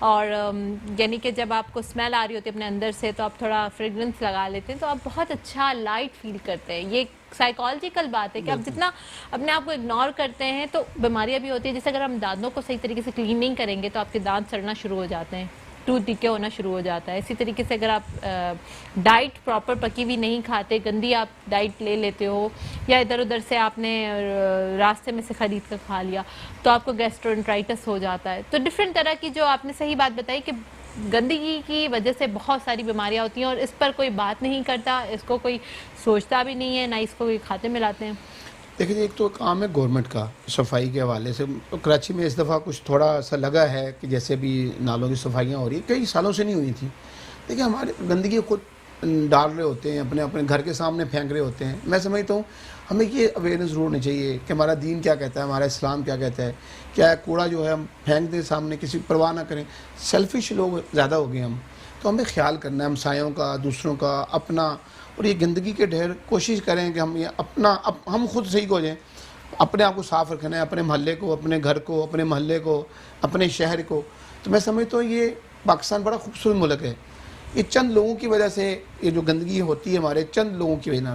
اور یعنی کہ جب آپ کو اسمیل آ رہی ہوتی ہے اپنے اندر سے تو آپ تھوڑا فریگرنس لگا لیتے ہیں تو آپ بہت اچھا لائٹ فیل کرتے ہیں. یہ سائیکالوجیکل بات ہے کہ آپ جتنا اپنے آپ کو اگنور کرتے ہیں تو بیماریاں بھی ہوتی ہیں. جیسے اگر ہم دانتوں کو صحیح طریقے سے کلین نہیں کریں گے تو آپ کے دانت سڑنا شروع ہو جاتے ہیں، ٹوتھ ڈیکے ہونا شروع ہو جاتا ہے. اسی طریقے سے اگر آپ ڈائٹ پراپر پکی ہوئی نہیں کھاتے، گندی آپ ڈائٹ لے لیتے ہو، یا ادھر ادھر سے آپ نے راستے میں سے خرید کر کھا لیا تو آپ کو گیسٹرونٹرائٹس ہو جاتا ہے. تو ڈفرینٹ طرح کی جو آپ نے صحیح بات بتائی کہ گندگی کی وجہ سے بہت ساری بیماریاں ہوتی ہیں، اور اس پر کوئی بات نہیں کرتا، اس کو کوئی سوچتا بھی نہیں ہے، نہ اس کو کوئی کھاتے ملاتے ہیں. دیکھیں ایک تو کام ہے گورنمنٹ کا صفائی کے حوالے سے. کراچی میں اس دفعہ کچھ تھوڑا سا لگا ہے کہ جیسے بھی نالوں کی صفائیاں ہو رہی ہیں، کئی سالوں سے نہیں ہوئی تھیں. دیکھیں ہمارے گندگی خود ڈال رہے ہوتے ہیں، اپنے اپنے گھر کے سامنے پھینک رہے ہوتے ہیں. میں سمجھتا ہوں ہمیں یہ اویئرنیس ضرور ہونی چاہیے کہ ہمارا دین کیا کہتا ہے، ہمارا اسلام کیا کہتا ہے. کیا کوڑا جو ہے ہم پھینک دیں سامنے، کسی پرواہ نہ کریں. سیلفش لوگ زیادہ ہو گئے ہم، تو ہمیں خیال کرنا ہے ہمسایوں کا، دوسروں کا، اپنا. اور یہ گندگی کے ڈھیر کوشش کریں کہ ہم یہ اپنا ہم خود صحیح ہو جائیں. اپنے آپ کو صاف رکھنا ہے، اپنے محلے کو، اپنے گھر کو، اپنے محلے کو، اپنے شہر کو. تو میں سمجھتا ہوں یہ پاکستان بڑا خوبصورت ملک ہے. یہ چند لوگوں کی وجہ سے یہ جو گندگی ہوتی ہے ہمارے چند لوگوں کی وجہ.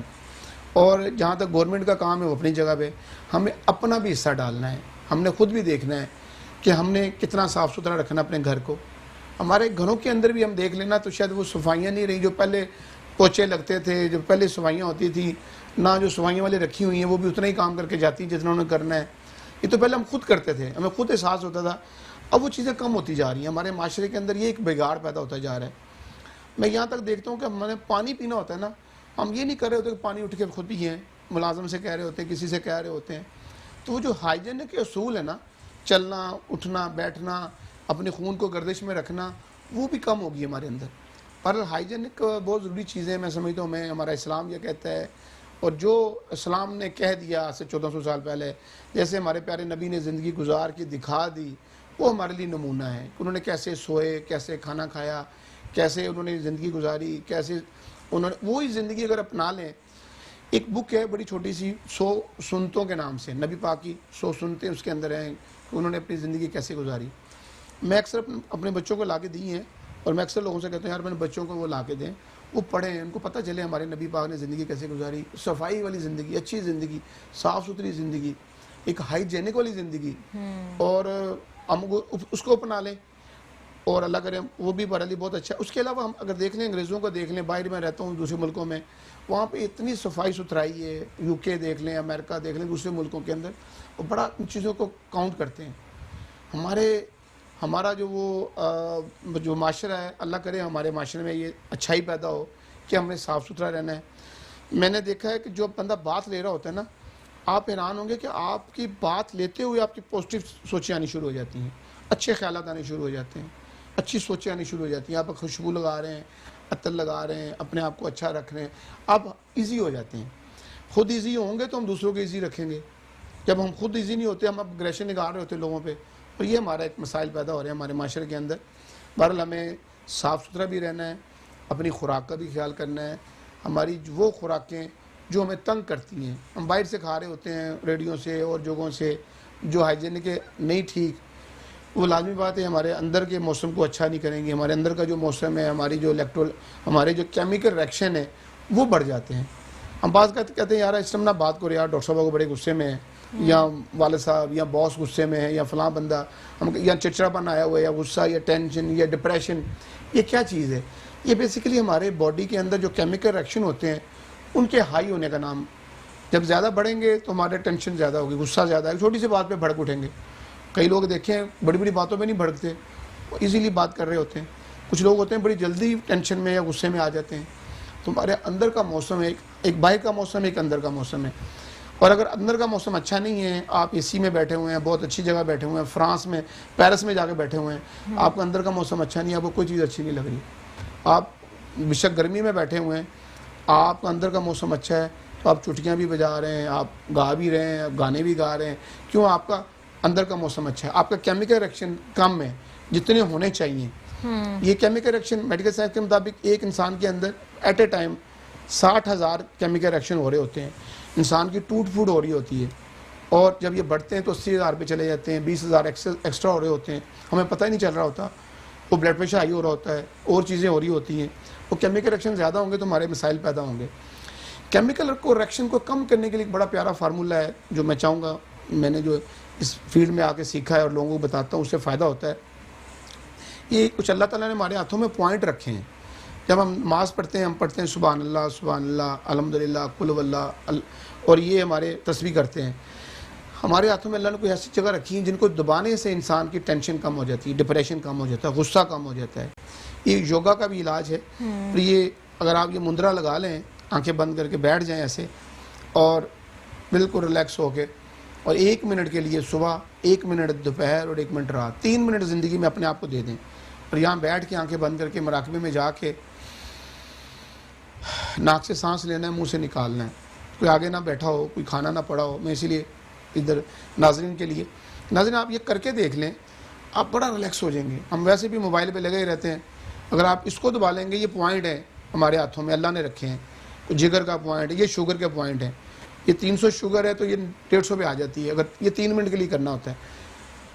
اور جہاں تک گورنمنٹ کا کام ہے وہ اپنی جگہ پہ، ہمیں اپنا بھی حصہ ڈالنا ہے. ہم نے خود بھی دیکھنا ہے کہ ہم نے کتنا صاف ستھرا رکھنا اپنے گھر کو. ہمارے گھروں کے اندر بھی ہم دیکھ لینا تو شاید وہ صفائیاں نہیں رہیں جو پہلے پوچھے لگتے تھے، جو پہلے صفائیاں ہوتی تھیں. نہ جو صفائیوں والے رکھی ہوئی ہیں وہ بھی اتنا ہی کام کر کے جاتی ہیں جتنا انہوں نے کرنا ہے. یہ تو پہلے ہم خود کرتے تھے، ہمیں خود احساس ہوتا تھا. اب وہ چیزیں کم ہوتی جا رہی ہیں. ہمارے معاشرے کے اندر یہ ایک بگاڑ پیدا ہوتا جا رہا ہے. میں یہاں تک دیکھتا ہوں کہ ہمیں پانی پینا ہوتا ہے نا، ہم یہ نہیں کر رہے ہوتے کہ پانی اٹھ کے خود پیئیں، ملازم سے کہہ رہے ہوتے ہیں، کسی سے کہہ رہے ہوتے ہیں. تو وہ جو ہائیجینک کے اصول ہے نا، چلنا اٹھنا بیٹھنا، اپنے خون کو گردش میں رکھنا، وہ بھی کم ہوگی ہمارے اندر. پر ہائیجینک بہت ضروری چیزیں میں سمجھتا ہوں. ہمارا اسلام یہ کہتا ہے، اور جو اسلام نے کہہ دیا آج سے 1400 سال پہلے، جیسے ہمارے پیارے نبی نے زندگی گزار کے دکھا دی، وہ ہمارے لیے نمونہ ہے. انہوں نے کیسے سوئے، کیسے کھانا کھایا، کیسے انہوں نے زندگی گزاری، کیسے انہوں نے وہی زندگی اگر اپنا لیں. ایک بک ہے بڑی چھوٹی سی، 100 سنتوں کے نام سے، نبی پاک کی 100 سنتیں اس کے اندر ہیں کہ انہوں نے اپنی زندگی کیسے گزاری. میں اکثر اپنے بچوں کو لا کے دی ہیں، اور میں اکثر لوگوں سے کہتا ہوں یار میں نے بچوں کو وہ لا کے دیں، وہ پڑھیں، ان کو پتہ چلے ہمارے نبی پاک نے زندگی کیسے گزاری. صفائی والی زندگی، اچھی زندگی، صاف ستھری زندگی، ایک ہائیجینک والی زندگی. اور ہم اس کو اپنا لیں، اور اللہ کرے وہ بھی ہمارے لیے بہت اچھا ہے. اس کے علاوہ ہم اگر دیکھ لیں انگریزوں کو دیکھ لیں، باہر میں رہتا ہوں دوسرے ملکوں میں، وہاں پہ اتنی صفائی ستھرائی ہے. یو کے دیکھ لیں، امریکہ دیکھ لیں، دوسرے ملکوں کے اندر وہ بڑا ان چیزوں کو کاؤنٹ کرتے ہیں. ہمارا جو معاشرہ ہے، اللہ کرے ہمارے معاشرے میں یہ اچھائی پیدا ہو کہ ہمیں صاف ستھرا رہنا ہے. میں نے دیکھا ہے کہ جو بندہ بات لے رہا ہوتا ہے نا، آپ حیران ہوں گے کہ آپ کی بات لیتے ہوئے آپ کی پازیٹیو سوچیں آنی شروع ہو جاتی ہیں، اچھے خیالات آنے شروع ہو جاتے ہیں، اچھی سوچیں آنی شروع ہو جاتی ہیں. آپ خوشبو لگا رہے ہیں، عطر لگا رہے ہیں، اپنے آپ کو اچھا رکھ رہے ہیں، آپ ایزی ہو جاتے ہیں. خود ایزی ہوں گے تو ہم دوسروں کو ایزی رکھیں گے. جب ہم خود ایزی نہیں ہوتے، ہم اب اگریشن نکال رہے ہوتے ہیں لوگوں پہ، تو یہ ہمارا ایک مسائل پیدا ہو رہے ہیں ہمارے معاشرے کے اندر. بہرحال ہمیں صاف ستھرا بھی رہنا ہے، اپنی خوراک کا بھی خیال کرنا ہے. ہماری وہ خوراکیں جو ہمیں تنگ کرتی ہیں، ہم باہر سے کھا رہے ہوتے ہیں ریڈیوں سے اور جگہوں سے، جو ہائیجینک نہیں ٹھیک، وہ لازمی بات ہے ہمارے اندر کے موسم کو اچھا نہیں کریں گے. ہمارے اندر کا جو موسم ہے، ہماری جو ہمارے جو کیمیکل ریئیکشن ہے وہ بڑھ جاتے ہیں. ہم بعض کہتے ہیں یار اس ٹائم نہ بات کرو یار، ڈاکٹر صاحب کو بڑے غصے میں ہیں، یا والد صاحب یا باس غصے میں ہے، یا فلاں بندہ یا چڑچڑاپن آیا ہوا ہے، یا غصہ یا ٹینشن یا ڈپریشن. یہ کیا چیز ہے؟ یہ بیسیکلی ہمارے باڈی کے اندر جو کیمیکل ریئیکشن ہوتے ہیں ان کے ہائی ہونے کا نام. جب زیادہ بڑھیں گے تو ہمارے ٹینشن زیادہ ہوگی، غصہ زیادہ ہے، چھوٹی سی بات پہ بھڑک اٹھیں گے. کئی لوگ دیکھیں بڑی بڑی باتوں پہ نہیں بھڑکتے، وہ ایزیلی بات کر رہے ہوتے ہیں. کچھ لوگ ہوتے ہیں بڑی جلدی ٹینشن میں یا غصے میں آ جاتے ہیں. تو ہمارے اندر کا موسم ہے، ایک باہر کا موسم ہے، ایک اندر کا موسم ہے. اور اگر اندر کا موسم اچھا نہیں ہے، آپ اے سی میں بیٹھے ہوئے ہیں، بہت اچھی جگہ بیٹھے ہوئے ہیں، فرانس میں پیرس میں جا کے بیٹھے ہوئے ہیں، آپ کا اندر کا موسم اچھا نہیں ہے، آپ کو کوئی چیز اچھی نہیں لگ رہی. آپ بیشک گرمی میں بیٹھے ہوئے ہیں، آپ کا اندر کا موسم اچھا ہے تو آپ چٹکیاں بھی بجا رہے ہیں، آپ گا بھی رہے ہیں، گانے بھی گا رہے ہیں. کیوں؟ آپ کا اندر کا موسم اچھا ہے، آپ کا کیمیکل ریئیکشن کم ہے جتنے ہونے چاہیے. یہ کیمیکل ریئیکشن میڈیکل سائنس کے مطابق ایک انسان کے اندر at a time 60,000 chemical reaction ہو رہے ہوتے ہیں. انسان کی ٹوٹ پھوٹ ہو رہی ہوتی ہے. اور جب یہ بڑھتے ہیں تو 80,000 پہ چلے جاتے ہیں, 20,000 ایکسٹرا ہو رہے ہوتے ہیں, ہمیں پتہ ہی نہیں چل رہا ہوتا. وہ بلڈ پریشر ہائی ہو رہا ہوتا ہے, اور چیزیں ہو رہی ہوتی ہیں. وہ کیمیکل ریئیکشن زیادہ ہوں گے تو ہمارے مسائل پیدا ہوں گے. کیمیکل کو ریئیکشن کو کم کرنے کے لیے ایک بڑا پیارا فارمولہ ہے جو میں چاہوں گا, میں نے جو اس فیلڈ میں آ کے سیکھا ہے اور لوگوں کو بتاتا ہوں, اس سے فائدہ ہوتا ہے. یہ کچھ اللہ تعالیٰ نے ہمارے ہاتھوں میں پوائنٹ رکھے ہیں. جب ہم نماز پڑھتے ہیں, ہم پڑھتے ہیں سبحان اللہ الحمدللہ قل واللہ, اور یہ ہمارے تسبیح کرتے ہیں. ہمارے ہاتھوں میں اللہ نے کوئی ایسی جگہ رکھی ہیں جن کو دبانے سے انسان کی ٹینشن کم ہو جاتی ہے, ڈپریشن کم ہو جاتا ہے, غصہ کم ہو جاتا ہے. یہ یوگا کا بھی علاج ہے. اور یہ اگر آپ یہ مندرا لگا لیں, آنکھیں بند کر کے بیٹھ جائیں ایسے, اور بالکل ریلیکس ہو کے, اور 1 منٹ کے لیے صبح, 1 منٹ دوپہر, اور 1 منٹ رات, 3 منٹ زندگی میں اپنے آپ کو دے دیں. اور یہاں بیٹھ کے آنکھیں بند کر کے مراقبے میں جا کے ناک سے سانس لینا ہے, منہ سے نکالنا ہے. کوئی آگے نہ بیٹھا ہو, کوئی کھانا نہ پڑا ہو. میں اسی لیے ادھر ناظرین کے لیے, ناظرین آپ یہ کر کے دیکھ لیں, آپ بڑا ریلیکس ہو جائیں گے. ہم ویسے بھی موبائل پہ لگے ہی رہتے ہیں. اگر آپ اس کو دبا لیں گے, یہ پوائنٹ ہے ہمارے ہاتھوں میں, اللہ نے رکھے ہیں. جگر کا پوائنٹ ہے, یہ شوگر کے پوائنٹ ہے. یہ 300 شوگر ہے تو یہ 150 پہ آ جاتی ہے, اگر یہ 3 منٹ کے لیے کرنا ہوتا ہے.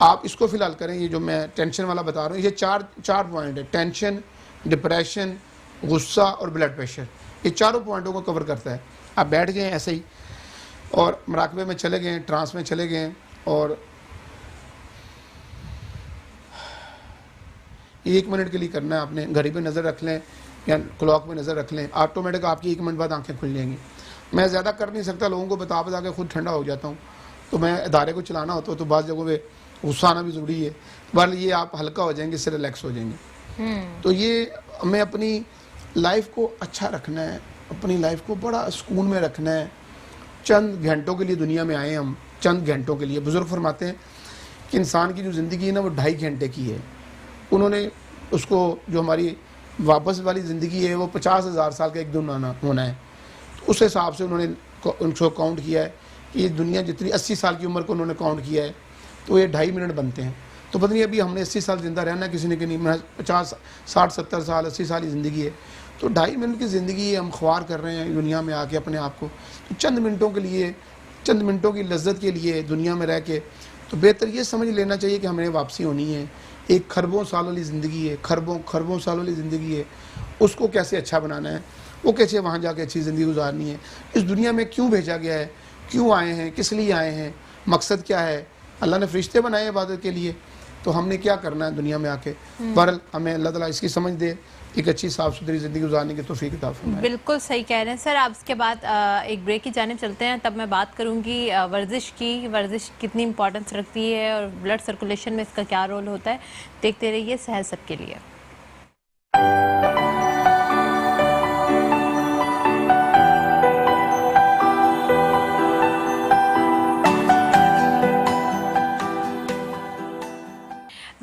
آپ اس کو فی الحال کریں. یہ جو میں ٹینشن والا بتا رہا ہوں, یہ چار پوائنٹ ہے. ٹینشن, ڈپریشن, غصہ اور بلڈ پریشر, یہ چاروں پوائنٹوں کو کور کرتا ہے. آپ بیٹھ گئے ایسے ہی اور مراقبے میں چلے گئے, ٹرانس میں چلے گئے, اور 1 منٹ کے لیے کرنا ہے. آپ نے گھڑی پہ نظر رکھ لیں یا کلاک پہ نظر رکھ لیں, آٹومیٹک آپ کی 1 منٹ بعد آنکھیں کھل جائیں گی. میں زیادہ کر نہیں سکتا, لوگوں کو بتا کے خود ٹھنڈا ہو جاتا ہوں. تو میں ادارے کو چلانا ہوتا ہے تو بعض جگہوں پہ غصہ آنا بھی ضروری ہے. بہرحال یہ آپ ہلکا ہو جائیں گے, اس سے ریلیکس ہو جائیں گے. تو یہ ہمیں اپنی لائف کو اچھا رکھنا ہے, اپنی لائف کو بڑا سکون میں رکھنا ہے. چند گھنٹوں کے لیے دنیا میں آئے ہم, چند گھنٹوں کے لیے. بزرگ فرماتے ہیں کہ انسان کی جو زندگی ہے نا, وہ 2.5 گھنٹے کی ہے. انہوں نے اس کو, جو ہماری واپس والی زندگی ہے, وہ 50,000 سال کا ایک دن ہونا ہے. تو اس حساب سے انہوں نے ان کو کاؤنٹ کیا ہے کہ یہ دنیا جتنی 80 سال کی عمر کو انہوں نے کاؤنٹ کیا ہے, تو یہ 2.5 منٹ بنتے ہیں. تو پتہ نہیں ابھی ہم نے 80 سال زندہ رہنا ہے, کسی نے کہ نہیں 50 60 70 سال 80 سال کی زندگی ہے. تو 2.5 منٹ کی زندگی ہے, ہم خوار کر رہے ہیں دنیا میں آ کے اپنے آپ کو. تو چند منٹوں کے لیے, چند منٹوں کی لذت کے لیے دنیا میں رہ کے, تو بہتر یہ سمجھ لینا چاہیے کہ ہمیں واپسی ہونی ہے. ایک خربوں سال والی زندگی ہے, خربوں سال والی زندگی ہے. اس کو کیسے اچھا بنانا ہے, وہ کیسے وہاں جا کے اچھی زندگی گزارنی ہے. اس دنیا میں کیوں بھیجا گیا ہے, کیوں آئے ہیں, کس لیے آئے ہیں, مقصد کیا ہے. اللہ نے فرشتے بنائے عبادت کے لیے, تو ہم نے کیا کرنا ہے دنیا میں آ کے. بہرحال ہمیں اللہ تعالیٰ اس کی سمجھ دے, ایک اچھی صاف ستھری زندگی گزارنے کی توفیق عطا فرمائے. بالکل صحیح کہہ رہے ہیں سر. آپ اس کے بعد ایک بریک کی جانب چلتے ہیں, تب میں بات کروں گی ورزش کی. ورزش کتنی امپورٹنس رکھتی ہے اور بلڈ سرکولیشن میں اس کا کیا رول ہوتا ہے. دیکھتے رہیے صحت سب کے لیے.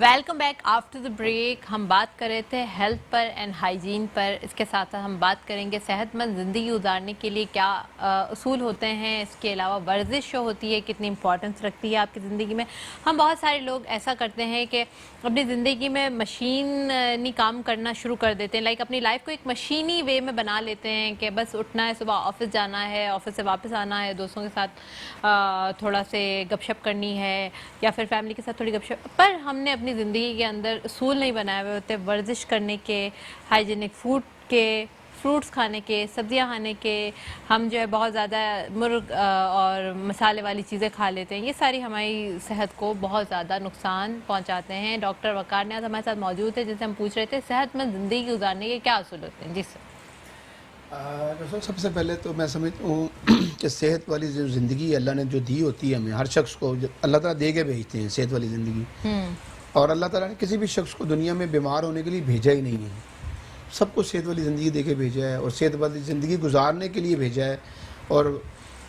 Welcome back after the break. ہم بات کر رہے تھے ہیلتھ پر اینڈ ہائیجین پر. اس کے ساتھ ہم بات کریں گے صحت مند زندگی گزارنے کے لیے کیا اصول ہوتے ہیں. اس کے علاوہ ورزش جو ہوتی ہے کتنی امپورٹنس رکھتی ہے آپ کی زندگی میں. ہم بہت سارے لوگ ایسا کرتے ہیں کہ اپنی زندگی میں مشینی کام کرنا شروع کر دیتے ہیں. لائک اپنی لائف کو ایک مشینی وے میں بنا لیتے ہیں کہ بس اٹھنا ہے, صبح آفس جانا ہے, آفس سے واپس آنا ہے, دوستوں کے ساتھ تھوڑا سے گپ شپ کرنی ہے, یا پھر فیملی کے ساتھ تھوڑی گپ شپ. پر ہم نے اپنی زندگی کے اندر اصول نہیں بنائے ہوئے ہوتے ورزش کرنے کے, ہائیجینک فوڈ کے, فروٹس کھانے کے, سبزیاں کھانے کے. ہم جو ہے بہت زیادہ مرغ اور مسالے والی چیزیں کھا لیتے ہیں. یہ ساری ہماری صحت کو بہت زیادہ نقصان پہنچاتے ہیں. ڈاکٹر وقار نیاز ہمارے ساتھ موجود ہے, جن سے ہم پوچھ رہے تھے صحت مند زندگی گزارنے کے کیا اصول ہوتے ہیں. جی سر. سب سے پہلے تو میں سمجھتا ہوں کہ صحت والی جو زندگی اللہ نے جو دی ہوتی ہے ہمیں, ہر شخص کو اللہ تعالیٰ دے کے بھیجتے ہیں صحت والی زندگی. اور اللہ تعالیٰ نے کسی بھی شخص کو دنیا میں بیمار ہونے کے لیے بھیجا ہی نہیں ہے. سب کو صحت والی زندگی دے کے بھیجا ہے, اور صحت والی زندگی گزارنے کے لیے بھیجا ہے. اور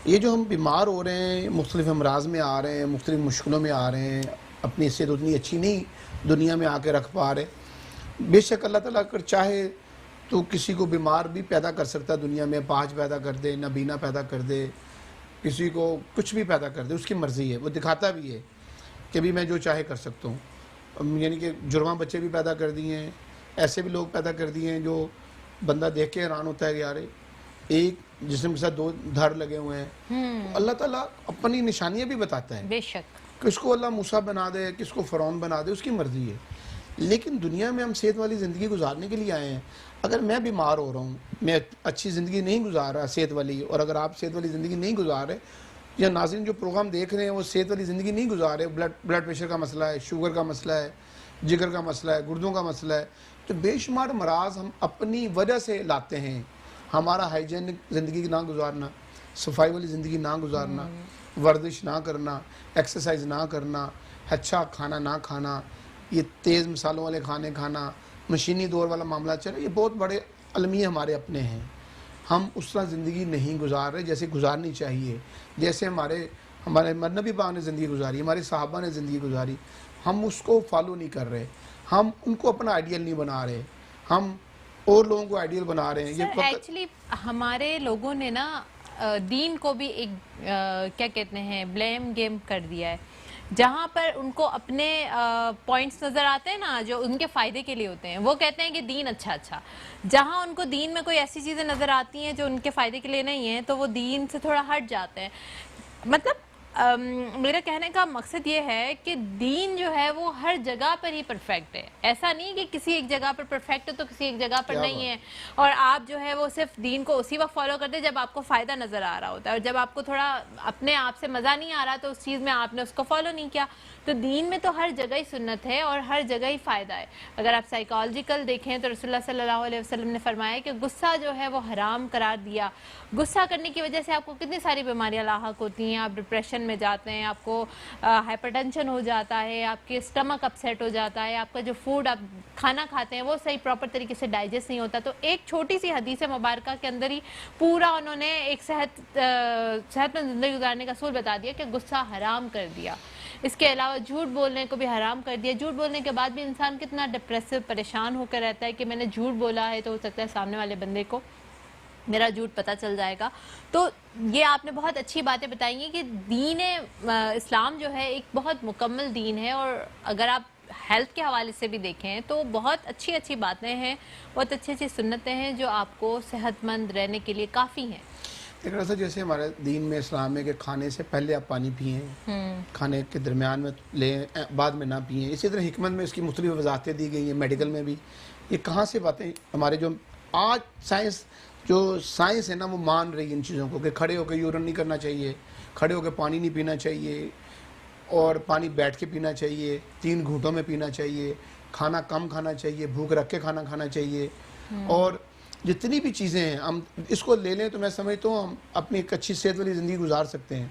یہ جو ہم بیمار ہو رہے ہیں, مختلف امراض میں آ رہے ہیں, مختلف مشکلوں میں آ رہے ہیں, اپنی صحت اتنی اچھی نہیں دنیا میں آ کے رکھ پا رہے. بے شک اللہ تعالیٰ اگر چاہے تو کسی کو بیمار بھی پیدا کر سکتا ہے دنیا میں, پاج پیدا کر دے, نابینا پیدا کر دے, کسی کو کچھ بھی پیدا کر دے. اس کی مرضی ہے, وہ دکھاتا بھی ہے کہ بھی میں جو چاہے کر سکتا ہوں. یعنی کہ جرماں بچے بھی پیدا کر دیے ہیں, ایسے بھی لوگ پیدا کر دیے ہیں جو بندہ دیکھ کے حیران ہوتا ہے کہ یار ایک جسم کے ساتھ 2 دھار لگے ہوئے ہیں. اللہ تعالیٰ اپنی نشانیاں بھی بتاتا ہے. بے شک. کس کو اللہ موسیٰ بنا دے, کس کو فرعون بنا دے, اس کی مرضی ہے. لیکن دنیا میں ہم صحت والی زندگی گزارنے کے لیے آئے ہیں. اگر میں بیمار ہو رہا ہوں, میں اچھی زندگی نہیں گزار رہا صحت والی, اور اگر آپ صحت والی زندگی نہیں گزار رہے, یا ناظرین جو پروگرام دیکھ رہے ہیں وہ صحت والی زندگی نہیں گزار رہے, بلڈ پریشر کا مسئلہ ہے, شوگر کا مسئلہ ہے, جگر کا مسئلہ ہے, گردوں کا مسئلہ ہے, تو بے شمار امراض ہم اپنی وجہ سے لاتے ہیں. ہمارا ہائیجینک زندگی نہ گزارنا, صفائی والی زندگی نہ گزارنا, ورزش نہ کرنا, ایکسرسائز نہ کرنا, اچھا کھانا نہ کھانا, یہ تیز مسالوں والے کھانے کھانا, مشینی دور والا معاملہ چل رہا ہے, یہ بہت بڑے المیہ ہمارے اپنے ہیں. ہم اس طرح زندگی نہیں گزار رہے جیسے گزارنی چاہیے, جیسے ہمارے نبی پاک نے زندگی گزاری, ہمارے صحابہ نے زندگی گزاری. ہم اس کو فالو نہیں کر رہے, ہم ان کو اپنا آئیڈیل نہیں بنا رہے, ہم اور لوگوں کو آئیڈیل بنا رہے ہیں. سر ایکچولی ہمارے لوگوں نے نا دین کو بھی ایک کیا کہتے ہیں بلیم گیم کر دیا ہے, جہاں پر ان کو اپنے پوائنٹس نظر آتے ہیں نا جو ان کے فائدے کے لیے ہوتے ہیں, وہ کہتے ہیں کہ دین اچھا. جہاں ان کو دین میں کوئی ایسی چیزیں نظر آتی ہیں جو ان کے فائدے کے لیے نہیں ہیں, تو وہ دین سے تھوڑا ہٹ جاتے ہیں. مطلب میرا کہنے کا مقصد یہ ہے کہ دین جو ہے وہ ہر جگہ پر ہی پرفیکٹ ہے. ایسا نہیں کہ کسی ایک جگہ پر پرفیکٹ ہے تو کسی ایک جگہ پر نہیں ہے, اور آپ جو ہے وہ صرف دین کو اسی وقت فالو کرتے جب آپ کو فائدہ نظر آ رہا ہوتا ہے, اور جب آپ کو تھوڑا اپنے آپ سے مزہ نہیں آ رہا تو اس چیز میں آپ نے اس کو فالو نہیں کیا. تو دین میں تو ہر جگہ ہی سنت ہے اور ہر جگہ ہی فائدہ ہے. اگر آپ سائیکالوجیکل دیکھیں تو رسول اللہ صلی اللہ علیہ وسلم نے فرمایا کہ غصہ جو ہے وہ حرام قرار دیا. غصہ کرنے کی وجہ سے آپ کو کتنی ساری بیماریاں لاحق ہوتی ہیں, آپ ڈپریشن میں جاتے ہیں, آپ کو ہائپر ٹینشن ہو جاتا ہے, آپ کے اسٹمک اپسیٹ ہو جاتا ہے, آپ کا جو فوڈ آپ کھانا کھاتے ہیں وہ صحیح پراپر طریقے سے ڈائجسٹ نہیں ہوتا. تو ایک چھوٹی سی حدیث مبارکہ کے اندر ہی پورا انہوں نے ایک صحت مند زندگی گزارنے کا اصول بتا دیا کہ غصہ حرام کر دیا. اس کے علاوہ جھوٹ بولنے کو بھی حرام کر دیا. جھوٹ بولنے کے بعد بھی انسان کتنا ڈپریسو پریشان ہو کر رہتا ہے کہ میں نے جھوٹ بولا ہے تو ہو سکتا ہے سامنے والے بندے کو میرا جھوٹ پتہ چل جائے گا. تو یہ آپ نے بہت اچھی باتیں بتائی ہیں کہ دین اسلام جو ہے ایک بہت مکمل دین ہے, اور اگر آپ ہیلتھ کے حوالے سے بھی دیکھیں تو بہت اچھی باتیں ہیں, بہت اچھی سنتیں ہیں جو آپ کو صحت مند رہنے کے لیے کافی ہیں. ایک ایسا جیسے ہمارے دین میں اسلام میں کہ کھانے سے پہلے آپ پانی پئیں, کھانے کے درمیان میں لیں, بعد میں نہ پئیں. اسی طرح حکمت میں اس کی مختلف وضاحتیں دی گئی ہیں, میڈیکل میں بھی. یہ کہاں سے باتیں ہمارے جو آج سائنس ہے نا وہ مان رہی ہے ان چیزوں کو, کہ کھڑے ہو کے یورن نہیں کرنا چاہیے, کھڑے ہو کے پانی نہیں پینا چاہیے, اور پانی بیٹھ کے پینا چاہیے, 3 گھونٹوں میں پینا چاہیے, کھانا کم کھانا چاہیے, بھوک رکھ کے کھانا کھانا چاہیے. اور جتنی بھی چیزیں ہیں ہم اس کو لے لیں تو میں سمجھتا ہوں ہم اپنی ایک اچھی صحت والی زندگی گزار سکتے ہیں.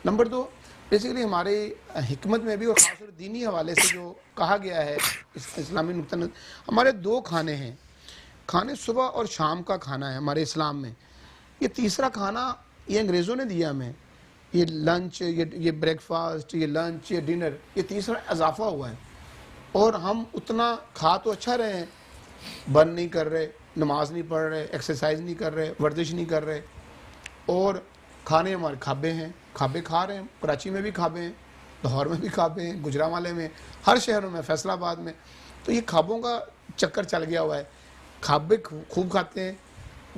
نمبر 2, بیسیکلی ہمارے حکمت میں بھی اور خاص طور دینی حوالے سے جو کہا گیا ہے اسلامی نقطہ نظر, ہمارے 2 کھانے ہیں. کھانے صبح اور شام کا کھانا ہے ہمارے اسلام میں. یہ تیسرا کھانا یہ انگریزوں نے دیا ہمیں, یہ لنچ, یہ بریک فاسٹ, یہ لنچ, یہ ڈنر, یہ تیسرا اضافہ ہوا ہے. اور ہم اتنا کھا تو اچھا رہے ہیں, بند نہیں کر رہے, نماز نہیں پڑھ رہے, ایکسرسائز نہیں کر رہے, ورزش نہیں کر رہے, اور کھانے ہمارے کھابے ہیں, کھابے کھا رہے ہیں. کراچی میں بھی کھابے ہیں, لاہور میں بھی کھابے ہیں, گجرانوالے میں, ہر شہروں میں, فیصل آباد میں. تو یہ کھابوں کا چکر چل گیا ہوا ہے. کھابے خوب کھاتے ہیں,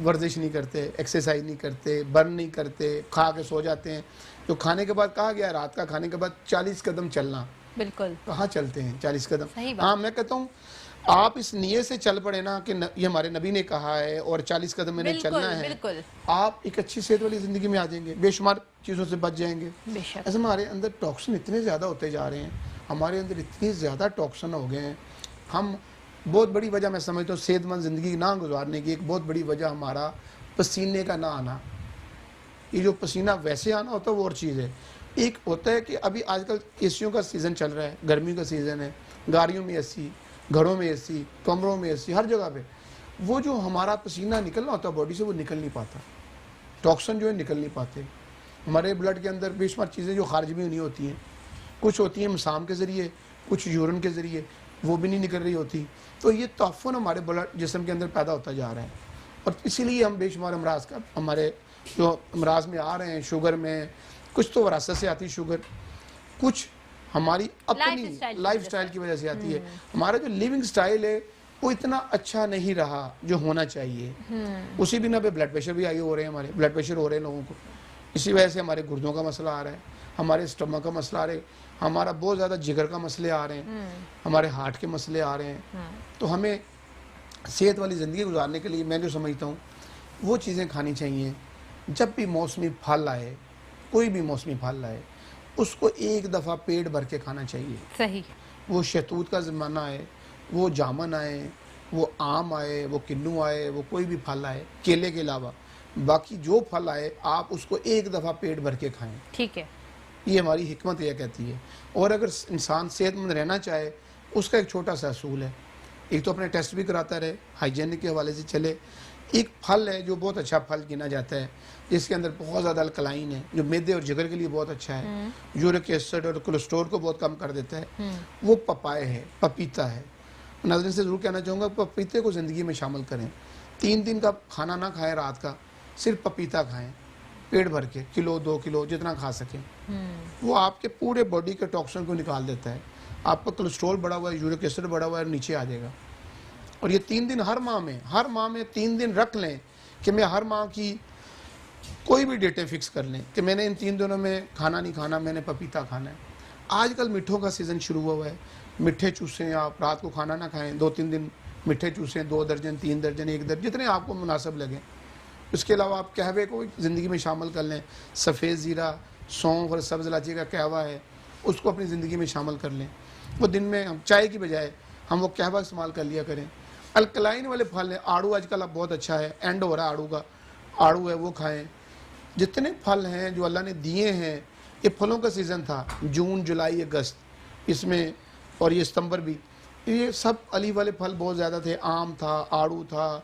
ورزش نہیں کرتے, ایکسرسائز نہیں کرتے, برن نہیں کرتے, کھا کے سو جاتے ہیں. جو کھانے کے بعد کہا گیا رات کا کھانے کے بعد 40 قدم چلنا, بالکل کہاں چلتے ہیں 40 قدم. ہاں میں کہتا ہوں آپ اس نیت سے چل پڑے نا کہ یہ ہمارے نبی نے کہا ہے اور 40 قدم میں نے چلنا ہے, آپ ایک اچھی صحت والی زندگی میں آ جائیں گے, بے شمار چیزوں سے بچ جائیں گے. ایسے ہمارے اندر ٹاکسن اتنے زیادہ ہوتے جا رہے ہیں, ہمارے اندر اتنی زیادہ ٹاکسن ہو گئے ہیں. ہم بہت بڑی وجہ میں سمجھتا ہوں صحت مند زندگی نہ گزارنے کی ایک بہت بڑی وجہ ہمارا پسینے کا نہ آنا. یہ جو پسینہ ویسے آنا ہوتا ہے وہ اور چیز ہے. ایک ہوتا ہے کہ ابھی آج کل اے سیوں کا سیزن چل رہا ہے, گرمیوں کا سیزن ہے, گاڑیوں میں اے سی, گھروں میں اے سی, کمروں میں اے سی, ہر جگہ پہ وہ جو ہمارا پسینہ نکلنا ہوتا ہے باڈی سے وہ نکل نہیں پاتا, ٹاکسن جو ہے نکل نہیں پاتے. ہمارے بلڈ کے اندر بے شمار چیزیں جو خارج میں نہیں ہوتی ہیں, کچھ ہوتی ہیں مسام کے ذریعے, کچھ یورن کے ذریعے, وہ بھی نہیں نکل رہی ہوتی. تو یہ تعفن ہمارے بلڈ جسم کے اندر پیدا ہوتا جا رہا ہے, اور اسی لیے ہم بے شمار امراض کا ہمارے جو امراض میں آ رہے ہیں. شوگر میں کچھ تو وراثت سے آتی شوگر, کچھ ہماری اپنی لائف سٹائل کی وجہ سے آتی ہے. ہمارا جو لیونگ سٹائل ہے وہ اتنا اچھا نہیں رہا جو ہونا چاہیے. اسی بنا پہ بلڈ پریشر بھی آئی ہو رہے ہیں, ہمارے بلڈ پریشر ہو رہے ہیں لوگوں کو. اسی وجہ سے ہمارے گردوں کا مسئلہ آ رہا ہے, ہمارے اسٹمک کا مسئلہ آ رہا ہے, ہمارا بہت زیادہ جگر کا مسئلے آ رہے ہیں, ہمارے ہارٹ کے مسئلے آ رہے ہیں. تو ہمیں صحت والی زندگی گزارنے کے لیے میں جو سمجھتا ہوں وہ چیزیں کھانی چاہیے. جب بھی موسمی پھل آئے, کوئی بھی موسمی پھل آئے, اس کو ایک دفعہ پیٹ بھر کے کھانا چاہیے. صحیح. وہ شہتوت کا زمانہ آئے, وہ جامن آئے, وہ آم آئے, وہ کنو آئے, وہ کوئی بھی پھل آئے, کیلے کے علاوہ باقی جو پھل آئے آپ اس کو ایک دفعہ پیٹ بھر کے کھائیں. ٹھیک ہے. یہ ہماری حکمت یہ کہتی ہے. اور اگر انسان صحت مند رہنا چاہے اس کا ایک چھوٹا سا اصول ہے, ایک تو اپنے ٹیسٹ بھی کراتا رہے, ہائیجینک کے حوالے سے چلے. ایک پھل ہے جو بہت اچھا پھل گنا جاتا ہے جس کے اندر بہت زیادہ الکلائن ہے, جو میدے اور جگر کے لیے بہت اچھا ہے, یورک ایسڈ اور کولیسٹرول کو بہت کم کر دیتا ہے, وہ پپائے ہے, پپیتا ہے. ناظرین سے ضرور کہنا چاہوں گا پپیتے کو زندگی میں شامل کریں. 3 دن کا کھانا نہ کھائیں رات کا, صرف پپیتا کھائیں پیٹ بھر کے, کلو 2 کلو جتنا کھا سکیں. وہ آپ کے پورے باڈی کے ٹاکسن کو نکال دیتا ہے. آپ کا کولیسٹرول بڑھا ہوا ہے, یورک ایسڈ بڑھا ہوا ہے, نیچے آ جائے گا. اور یہ 3 دن ہر ماہ میں 3 دن رکھ لیں کہ میں ہر ماہ کی کوئی بھی ڈیٹیں فکس کر لیں کہ میں نے ان 3 دنوں میں کھانا نہیں کھانا, میں نے پپیتا کھانا ہے. آج کل میٹھوں کا سیزن شروع ہوا ہے, میٹھے چوسیں, آپ رات کو کھانا نہ کھائیں, 2-3 دن میٹھے چوسیں, 2 درجن 3 درجن 1 درجن جتنے آپ کو مناسب لگیں. اس کے علاوہ آپ قہوے کو زندگی میں شامل کر لیں. سفید زیرہ, سونف اور سبز الائچی کا قہوہ ہے, اس کو اپنی زندگی میں شامل کر لیں. وہ دن میں ہم چائے کی بجائے ہم وہ قہوہ استعمال کر لیا کریں. الکلائن والے پھل ہیں, آڑو آج کل اب بہت اچھا ہے, اینڈ ہو رہا ہے آڑو کا, آڑو ہے وہ کھائیں. جتنے پھل ہیں جو اللہ نے دیے ہیں, یہ پھلوں کا سیزن تھا جون جولائی اگست, اس میں اور یہ ستمبر بھی, یہ سب علی والے پھل بہت زیادہ تھے. آم تھا, آڑو تھا,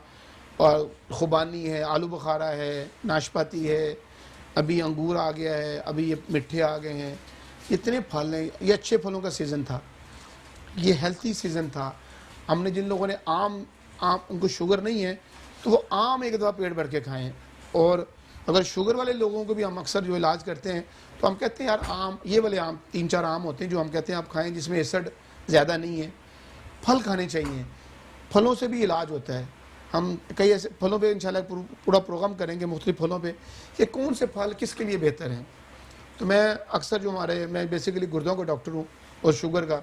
اور خوبانی ہے, آلو بخارا ہے, ناشپاتی ہے, ابھی انگور آ گیا ہے, ابھی یہ مٹھے آ گئے ہیں. اتنے پھل ہیں, یہ اچھے پھلوں کا سیزن تھا, یہ ہیلتھی سیزن تھا. ہم نے جن لوگوں نے آم ان کو شوگر نہیں ہے تو وہ آم ایک دفعہ پیٹ بھر کے کھائیں. اور اگر شوگر والے لوگوں کو بھی ہم اکثر جو علاج کرتے ہیں تو ہم کہتے ہیں یار آم, یہ والے آم 3-4 آم ہوتے ہیں جو ہم کہتے ہیں آپ کھائیں جس میں ایسڈ زیادہ نہیں ہے. پھل کھانے چاہیے, پھلوں سے بھی علاج ہوتا ہے. ہم کئی ایسے پھلوں پہ انشاءاللہ پورا پروگرام کریں گے مختلف پھلوں پہ کہ کون سے پھل کس کے لیے بہتر ہیں. تو میں اکثر جو میں بیسیکلی گردوں کا ڈاکٹر ہوں اور شوگر کا,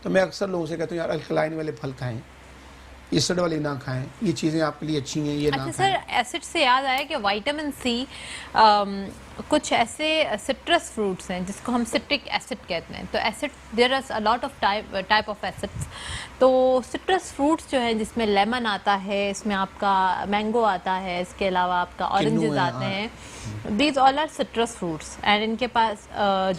تو میں اکثر لوگوں سے کہتا ہوں یار الکلائن والے پھل کھائیں, ایسڈ والی نہ کھائیں, یہ چیزیں آپ کے لیے اچھی ہیں, یہ نہ اچھا کھائیں. سر, ایسڈ سے یاد آیا کہ وائٹامن سی کچھ ایسے سٹرس فروٹس ہیں جس کو ہم سٹرک ایسڈ کہتے ہیں. تو acid there are a lot of type of acids. تو سٹرس فروٹس جو ہیں جس میں لیمن آتا ہے, اس میں آپ کا مینگو آتا ہے, اس کے علاوہ آپ کا اورنجز آتے ہیں, these all are citrus fruits. And ان کے پاس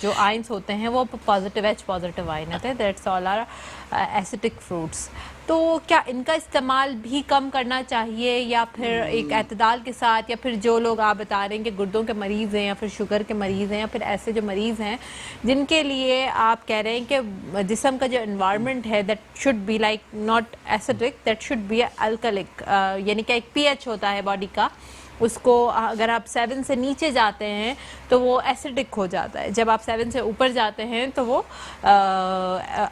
جو آئنس ہوتے ہیں وہ پازیٹیو ایچ پازیٹیو آئن ہوتے ہیں, that's all are acidic fruits. تو کیا ان کا استعمال بھی کم کرنا چاہیے یا پھر ایک اعتدال کے ساتھ, یا پھر جو لوگ آپ بتا رہے ہیں کہ گردوں کے مریض ہیں یا پھر شوگر کے مریض ہیں یا پھر ایسے جو مریض ہیں جن کے لیے آپ کہہ رہے ہیں کہ جسم کا جو انوائرمنٹ ہے that should be like not acidic, that should be alkaline, یعنی کہ ایک پی ایچ ہوتا ہے باڈی کا, اس کو اگر آپ 7 سے نیچے جاتے ہیں تو وہ ایسیڈک ہو جاتا ہے, جب آپ 7 سے اوپر جاتے ہیں تو وہ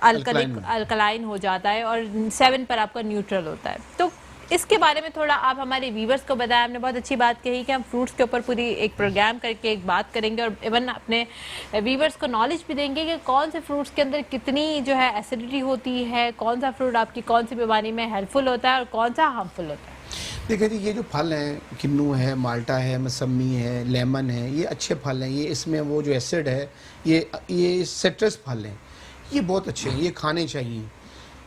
الکلائن ہو جاتا ہے, اور 7 پر آپ کا نیوٹرل ہوتا ہے. تو اس کے بارے میں تھوڑا آپ ہمارے ویورز کو بتائیں. آپ نے بہت اچھی بات کہی کہ ہم فروٹس کے اوپر پوری ایک پروگرام کر کے ایک بات کریں گے, اور ایون اپنے ویورز کو نالج بھی دیں گے کہ کون سے فروٹس کے اندر کتنی جو ہے ایسیڈیٹی ہوتی ہے, کون سا فروٹ آپ کی کون سی بیماری میں ہیلپ فل ہوتا ہے اور کون سا ہارمفل ہوتا ہے. دیکھیں جی, یہ جو پھل ہیں, کنو ہے, مالٹا ہے, موسمی ہے, لیمن ہے, یہ اچھے پھل ہیں. یہ اس میں وہ جو ایسڈ ہے, یہ سٹرس پھل ہیں, یہ بہت اچھے ہیں, یہ کھانے چاہیے.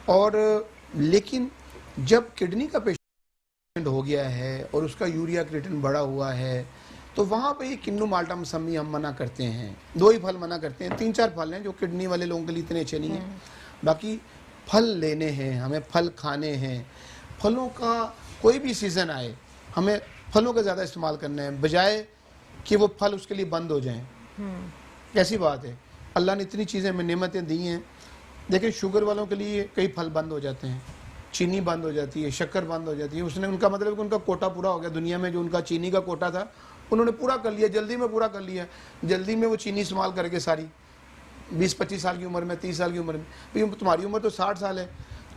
اور لیکن جب کڈنی کا پیشنٹ ہو گیا ہے اور اس کا یوریا کریٹن بڑھا ہوا ہے تو وہاں پہ یہ کنو, مالٹا, موسمی ہم منع کرتے ہیں. 2 ہی پھل منع کرتے ہیں, 3-4 پھل ہیں جو کڈنی والے لوگوں کے لیے اتنے اچھے نہیں ہیں. باقی پھل لینے ہیں, ہمیں پھل کھانے ہیں. پھلوں کا کوئی بھی سیزن آئے ہمیں پھلوں کا زیادہ استعمال کرنا ہے, بجائے کہ وہ پھل اس کے لیے بند ہو جائیں. کیسی بات ہے, اللہ نے اتنی چیزیں ہمیں نعمتیں دی ہیں. دیکھیں شوگر والوں کے لیے کئی پھل بند ہو جاتے ہیں, چینی بند ہو جاتی ہے, شکر بند ہو جاتی ہے. اس نے ان کا مطلب کہ ان کا کوٹا پورا ہو گیا. دنیا میں جو ان کا چینی کا کوٹا تھا انہوں نے پورا کر لیا, جلدی میں پورا کر لیا. جلدی میں وہ چینی استعمال کر کے ساری 20-25 سال کی عمر میں, 30 سال کی عمر میں. تمہاری عمر تو 60 سال ہے,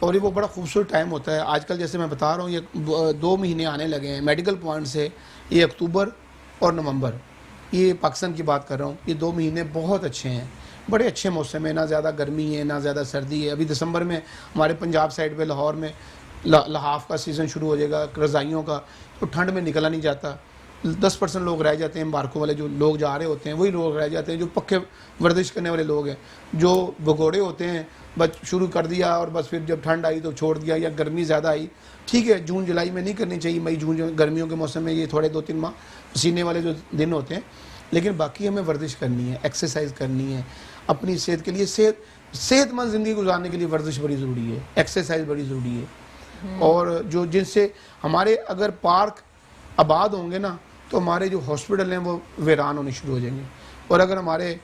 اور یہ وہ بڑا خوبصورت ٹائم ہوتا ہے. آج کل جیسے میں بتا رہا ہوں یہ 2 مہینے آنے لگے ہیں میڈیکل پوائنٹ سے. یہ اکتوبر اور نومبر, یہ پاکستان کی بات کر رہا ہوں, یہ 2 مہینے بہت اچھے ہیں, بڑے اچھے موسم ہے, نہ زیادہ گرمی ہے نہ زیادہ سردی ہے. ابھی دسمبر میں ہمارے پنجاب سائڈ پہ لاہور میں لحاف کا سیزن شروع ہو جائے گا, رضائیوں کا, تو ٹھنڈ میں نکلا نہیں جاتا. 10% لوگ رہ جاتے ہیں بارکوں والے, جو لوگ جا رہے ہوتے ہیں وہی لوگ رہ جاتے ہیں جو پکے ورزش کرنے والے لوگ ہیں. جو بگوڑے ہوتے ہیں بس شروع کر دیا اور بس پھر جب ٹھنڈ آئی تو چھوڑ دیا, یا گرمی زیادہ آئی, ٹھیک ہے جون جولائی میں نہیں کرنی چاہیے, مئی جون گرمیوں کے موسم میں یہ تھوڑے 2-3 ماہ پسینے والے جو دن ہوتے ہیں. لیکن باقی ہمیں ورزش کرنی ہے, ایکسرسائز کرنی ہے اپنی صحت کے لیے. صحت مند زندگی گزارنے کے لیے ورزش بڑی ضروری ہے, ایکسرسائز بڑی ضروری ہے. اور جن سے ہمارے اگر پارک آباد ہوں گے نا تو ہمارے جو ہاسپٹل ہیں وہ ویران ہونے شروع ہو جائیں گے. اور اگر ہمارے